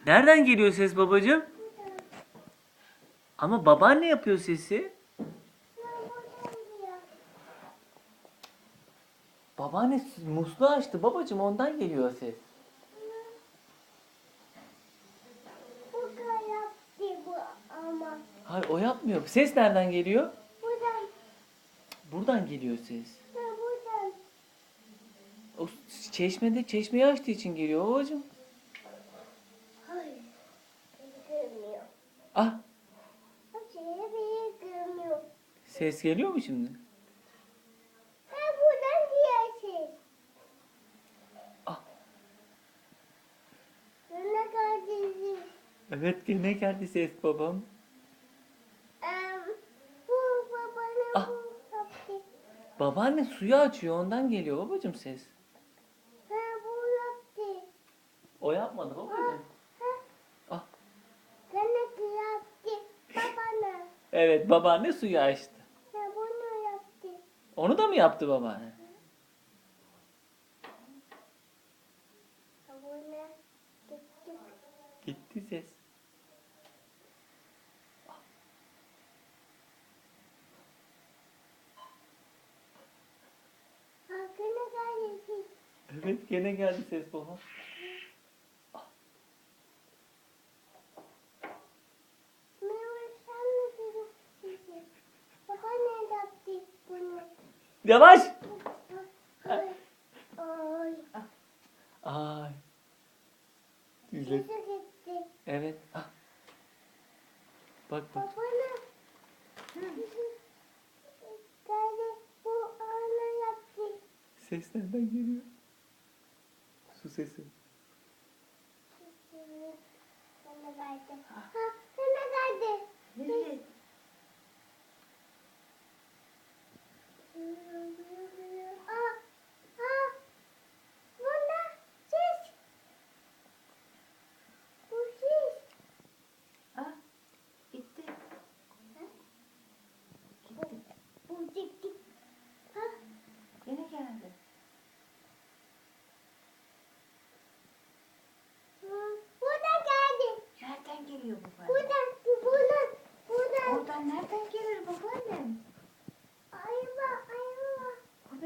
Nereden geliyor ses babacığım? Ama babaanne yapıyor sesi. Babaanne musluğu açtı babacığım, ondan geliyor ses. Bu da yaptı bu ama. Hayır, o yapmıyor. Ses nereden geliyor? Buradan, Buradan geliyor ses. buradan. O çeşmeyi açtığı için geliyor babacığım. Hayır. Beni görmüyor. Ah, Beni görmüyor. ses geliyor mu şimdi? Buradan diğersin. Ah, Ne kardeşim? evet, gene geldi ses babam. Bu babana Ah. bu yaptı. Babaanne suyu açıyor, ondan geliyor babacığım ses. Bu yaptı. O yapmadı babacığım. Ah, Gene yaptı. Babana. evet, babaanne suyu açtı. Bunu yaptı. Onu da mı yaptı babaanne? Bunu gitti. Gitti ses. Gene kardeşim. Evet, gene geldi ses babam. Merhaba, sen mi dedin? Baba ne yaptı bunu? Yavaş. Ay. Ay. Ay. Güzel. Kızı gitti. Evet. Ah. Bak bak. Baba ne? Kardeş bu ana yaptı. Ses nereden geliyor? Su sesi. Sana verdi. Sana verdi. Nereye? Bunda ses. Bu ses. Ah, gitti. Gitti. Bu gitti. Gene geldi. Bu da geldi. Nereden geliyor bu Bu bana?